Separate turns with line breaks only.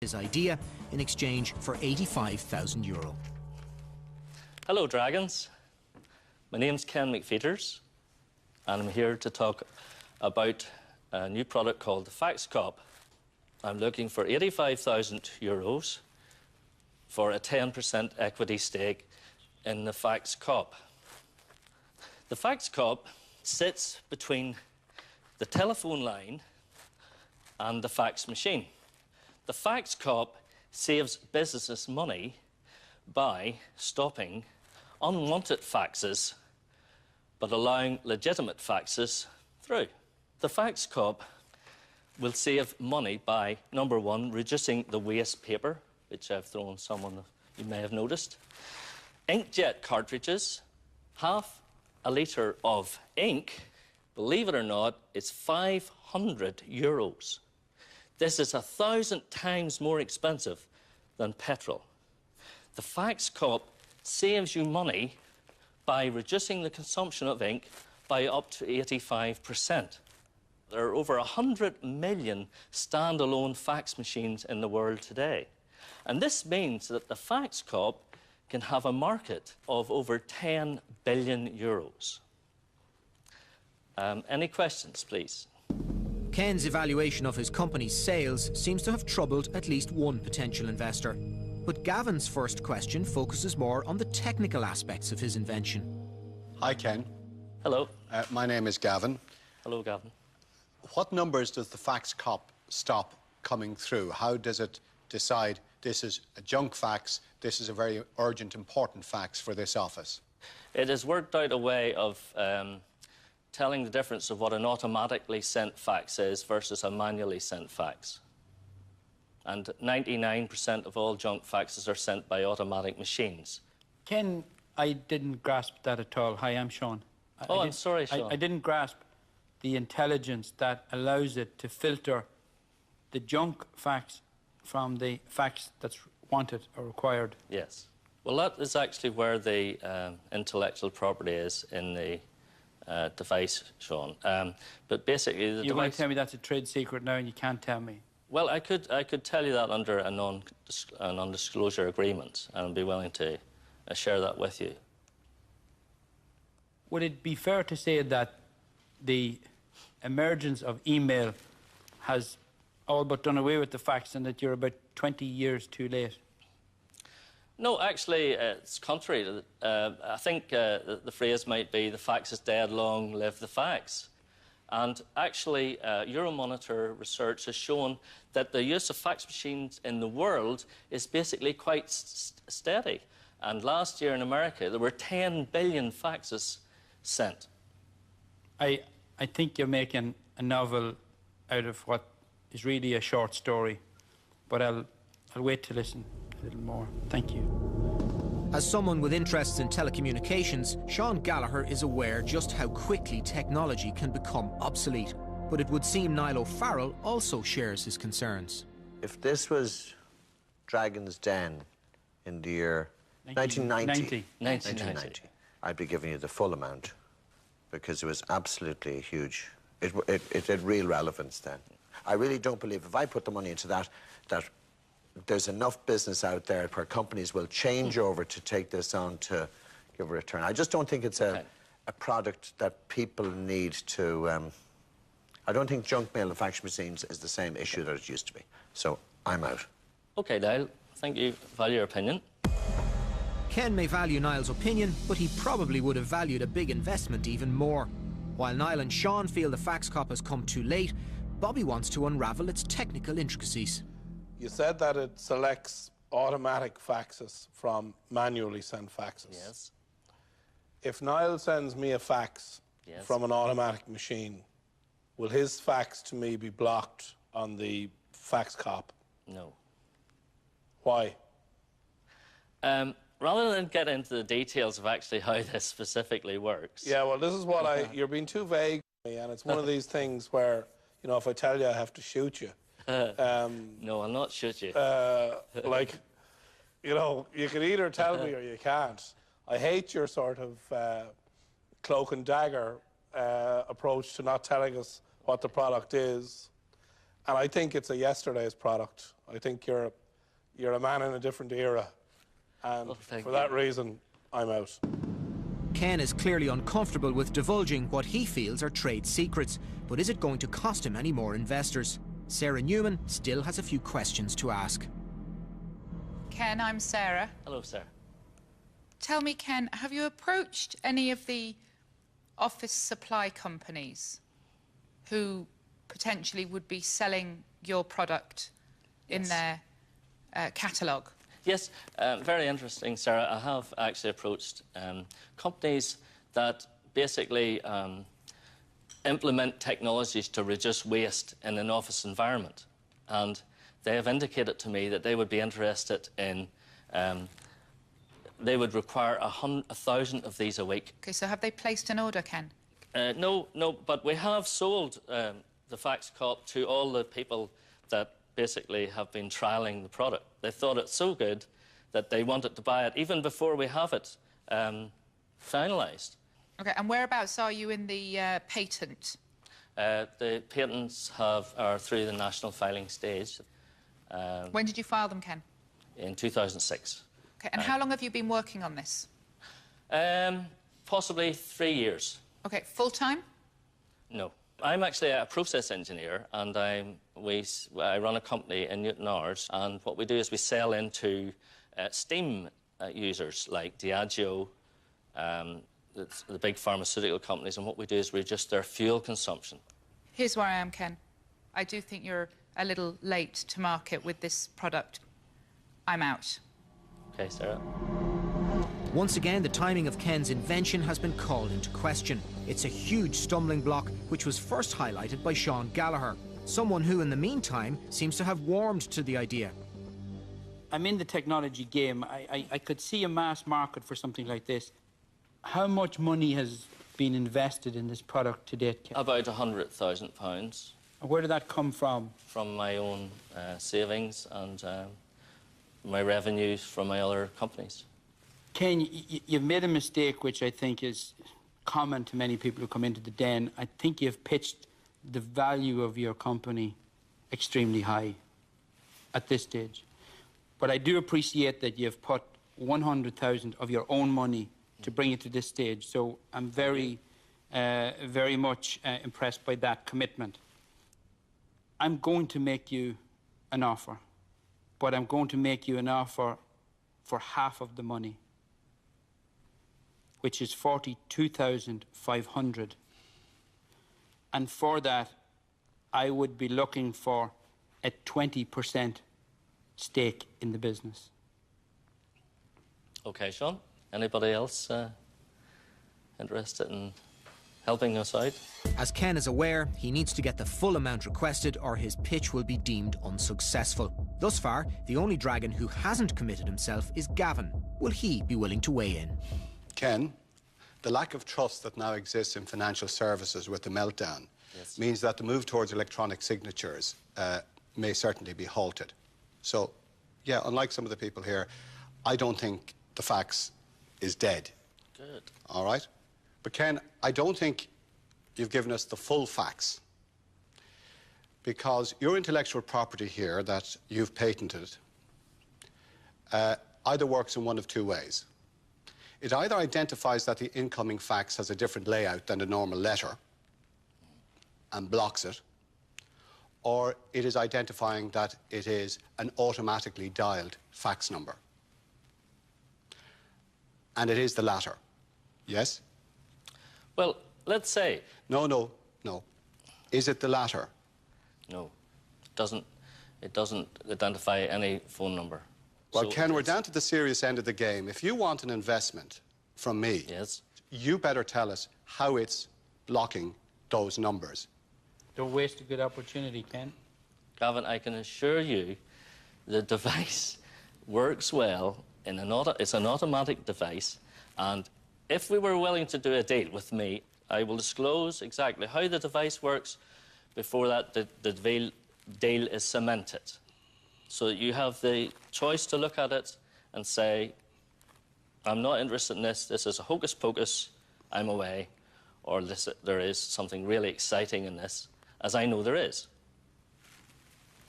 his idea in exchange for €85,000.
Hello, Dragons. My name's Ken McPheeters, and I'm here to talk about a new product called the FaxCop. I'm looking for €85,000 for a 10% equity stake in the FaxCop. The FaxCop sits between the telephone line and the fax machine. The FaxCop saves businesses money by stopping unwanted faxes but allowing legitimate faxes through. The FaxCop will save money by, number one, reducing the waste paper, which I've thrown some on, you may have noticed. Inkjet cartridges, half a litre of ink, believe it or not, is €500. This is 1,000 times more expensive than petrol. The FaxCop saves you money by reducing the consumption of ink by up to 85%. There are over 100 million standalone fax machines in the world today. And this means that the FaxCop can have a market of over €10 billion. Any questions, please?
Ken's evaluation of his company's sales seems to have troubled at least one potential investor. But Gavin's first question focuses more on the technical aspects of his invention.
Hi, Ken.
Hello.
My name is Gavin.
Hello, Gavin.
What numbers does the FaxCop stop coming through? How does it decide this is a junk fax, this is a very urgent, important fax for this office?
It has worked out a way of telling the difference of what an automatically sent fax is versus a manually sent fax. And 99% of all junk faxes are sent by automatic machines.
Ken, I didn't grasp that at all. Hi, I'm Sean.
I'm sorry, Sean.
I didn't grasp the intelligence that allows it to filter the junk fax from the fax that's wanted or required.
Yes. Well, that is actually where the intellectual property is in the device, Sean. But basically, the
You
device...
want to tell me that's a trade secret now and you can't tell me?
Well, I could tell you that under a non-disclosure agreement, and I'd be willing to share that with you.
Would it be fair to say that the emergence of email has all but done away with the fax and that you're about 20 years too late?
No, actually, it's contrary. I think the phrase might be, the fax is dead, long live the fax. And actually, Euromonitor research has shown that the use of fax machines in the world is basically quite steady. And last year in America, there were 10 billion faxes sent.
I think you're making a novel out of what is really a short story, but I'll wait to listen a little more. Thank you.
As someone with interests in telecommunications, Sean Gallagher is aware just how quickly technology can become obsolete. But it would seem Niall O'Farrell also shares his concerns.
If this was Dragons Den in the year 1990, I'd be giving you the full amount because it was absolutely huge. It had real relevance then. I really don't believe, if I put the money into that there's enough business out there where companies will change over to take this on to give a return. I just don't think it's a product that people need to... I don't think junk mail and fax machines is the same issue that it used to be. So I'm out.
OK, Niall. Thank you. Value your opinion.
Ken may value Niall's opinion, but he probably would have valued a big investment even more. While Niall and Sean feel the FaxCop has come too late, Bobby wants to unravel its technical intricacies.
You said that it selects automatic faxes from manually sent faxes.
Yes.
If Niall sends me a fax from an automatic machine, will his fax to me be blocked on the FaxCop?
No.
Why?
Rather than get into the details of actually how this specifically works...
Yeah, well, this is what you're being too vague, and it's one of these things where, you know, if I tell you I have to shoot you...
no, I'll not shoot you.
Like, you know, you can either tell me or you can't. I hate your sort of cloak and dagger approach to not telling us what the product is. And I think it's a yesterday's product. I think you're a man in a different era. And for that reason, I'm out.
Ken is clearly uncomfortable with divulging what he feels are trade secrets, but is it going to cost him any more investors? Sarah Newman still has a few questions to ask.
Ken, I'm Sarah.
Hello, Sarah.
Tell me, Ken, have you approached any of the office supply companies who potentially would be selling your product in their catalogue?
Yes, very interesting, Sarah. I have actually approached companies that basically implement technologies to reduce waste in an office environment. And they have indicated to me that they would be interested in, they would require 1,000 of these a week.
OK, so have they placed an order, Ken?
No, but we have sold the FaxCop to all the people that basically have been trialling the product. They thought it's so good that they wanted to buy it even before we have it finalised.
OK, and whereabouts are you in the patent?
The patents are through the national filing stage.
When did you file them, Ken?
In 2006.
OK, and how long have you been working on this?
Possibly 3 years.
OK, full-time?
No. I'm actually a process engineer, and I run a company in Newton Ours, and what we do is we sell into steam users like Diageo, the big pharmaceutical companies, and what we do is reduce their fuel consumption.
Here's where I am, Ken. I do think you're a little late to market with this product. I'm out.
OK, Sarah.
Once again, the timing of Ken's invention has been called into question. It's a huge stumbling block, which was first highlighted by Sean Gallagher, someone who, in the meantime, seems to have warmed to the idea.
I'm in the technology game. I could see a mass market for something like this. How much money has been invested in this product to date, Ken?
About £100,000.
Where did that come from?
From my own savings and my revenues from my other companies.
Ken, you've made a mistake which I think is common to many people who come into the den. I think you've pitched the value of your company extremely high at this stage. But I do appreciate that you've put 100,000 of your own money to bring it to this stage. So I'm very much impressed by that commitment. I'm going to make you an offer, but I'm going to make you an offer for half of the money, which is 42,500. And for that, I would be looking for a 20% stake in the business.
OK, Sean. Anybody else interested in helping us out?
As Ken is aware, he needs to get the full amount requested or his pitch will be deemed unsuccessful. Thus far, the only dragon who hasn't committed himself is Gavin. Will he be willing to weigh in?
Ken, the lack of trust that now exists in financial services with the meltdown means that the move towards electronic signatures may certainly be halted. So, yeah, unlike some of the people here, I don't think the fax is dead.
Good.
All right? But Ken, I don't think you've given us the full facts, because your intellectual property here that you've patented either works in one of two ways. It either identifies that the incoming fax has a different layout than a normal letter and blocks it, or it is identifying that it is an automatically dialed fax number. And it is the latter, yes?
Well, let's say...
No. Is it the latter?
No. It doesn't identify any phone number.
Well,
So
Ken, we're down to the serious end of the game. If you want an investment from me, you better tell us how it's blocking those numbers.
Don't waste a good opportunity, Ken.
Gavin, I can assure you the device works well. It's an automatic device, and if we were willing to do a deal with me, I will disclose exactly how the device works before that the deal is cemented. So you have the choice to look at it and say, I'm not interested in this is a hocus pocus, I'm away, or there is something really exciting in this, as I know there is.